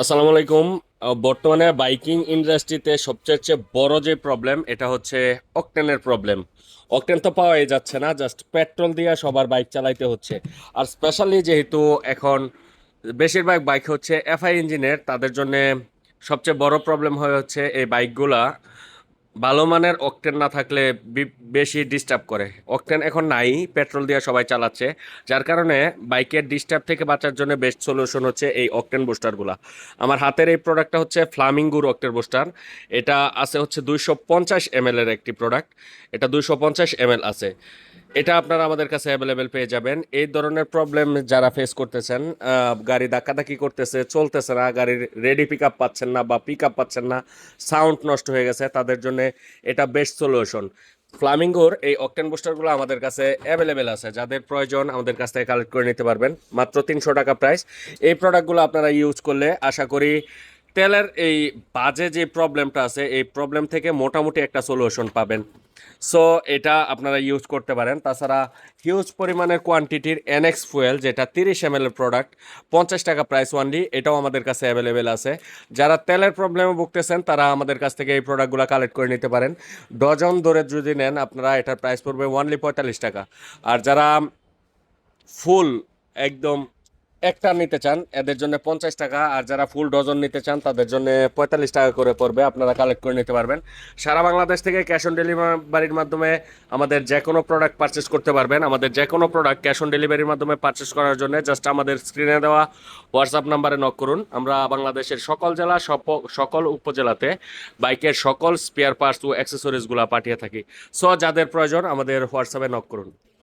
আসসালামু আলাইকুম। বর্তমানে বাইকিং ইন্ডাস্ট্রিতে সবচেয়ে বড় যে প্রবলেম এটা হচ্ছে অকটেনের প্রবলেম। অকটেন তো পাওয়াই যাচ্ছে না, জাস্ট পেট্রোল দিয়ে সবার বাইক চালাইতে হচ্ছে। আর স্পেশালি যেহেতু এখন বেশিরভাগ বাইক হচ্ছে এফআই ইঞ্জিনের, তাদের জন্য সবচেয়ে বড় প্রবলেম হয়ে হচ্ছে এই বাইকগুলা ভালো মানের অকটেন না থাকলে বেশি ডিস্টার্ব করে। অকটেন এখন নাই, পেট্রোল দিয়ে সবাই চালাচ্ছে, যার কারণে বাইকের ডিস্টার্ব থেকে বাঁচার জন্য বেস্ট সলিউশন হচ্ছে এই অকটেন বুস্টারগুলা। আমার হাতের এই প্রোডাক্টটা হচ্ছে ফ্লামিঙ্গুর অকটেন বুস্টার। এটা আছে হচ্ছে 250 ml এর একটি প্রোডাক্ট। এটা 250 ml আছে। এটা আপনারা আমাদের কাছে অ্যাভেলেবেল পেয়ে যাবেন। এই ধরনের প্রবলেম যারা ফেস করতেছেন, গাড়ি ধাক্কাধাক্কি করতেছে, চলতেছে না, গাড়ির রেডি পিক আপ পাচ্ছেন না বা পিক আপ পাচ্ছেন না, সাউন্ড নষ্ট হয়ে গেছে, তাদের জন্য এটা বেস্ট সলিউশন। ফ্লামিঙ্গোর এই অকটেন বুস্টারগুলো আমাদের কাছে অ্যাভেলেবেল আছে, যাদের প্রয়োজন আমাদের কাছ থেকে কালেক্ট করে নিতে পারবেন। মাত্র 300 টাকা প্রাইস। এই প্রোডাক্টগুলো আপনারা ইউজ করলে আশা করি তেলের এই বাজে যে প্রবলেমটা আছে এই প্রবলেম থেকে মোটামুটি একটা সলিউশন পাবেন। সো এটা আপনারা ইউজ করতে পারেন। তাছাড়া হিউজ পরিমাণের কোয়ান্টিটির এনএক্স ফুয়েল, যেটা 30 ml এর প্রোডাক্ট, 50 টাকা প্রাইস ওয়ানলি, এটাও আমাদের কাছে অ্যাভেলেবেল আছে। যারা তেলের প্রবলেমে ভুগতেছেন তারা আমাদের কাছ থেকে এই প্রোডাক্টগুলো কালেক্ট করে নিতে পারেন। ডজন ধরে যদি নেন আপনারা, এটার প্রাইস পড়বে ওয়ানলি 45 টাকা। আর যারা ফুল একদম একটা নিতে চান এদের জন্য 50 টাকা, আর যারা ফুল ডজন নিতে চান তাদের জন্য 45 টাকা করে পড়বে, আপনারা কালেক্ট করে নিতে পারবেন। সারা বাংলাদেশ থেকে ক্যাশ অন ডেলিভারির মাধ্যমে আমাদের যে কোনো প্রোডাক্ট পারচেস করতে পারবেন। আমাদের যে কোনো প্রোডাক্ট ক্যাশ অন ডেলিভারির মাধ্যমে পারচেস করার জন্য জাস্ট আমাদের স্ক্রিনে দেওয়া হোয়াটসঅ্যাপ নাম্বারে নক করুন। আমরা বাংলাদেশের সকল জেলা, সকল উপজেলাতে বাইকের সকল স্পেয়ার পার্টস ও অ্যাক্সেসরিজগুলো পাঠিয়ে থাকি। সো যাদের প্রয়োজন আমাদের হোয়াটসঅ্যাপে নক করুন।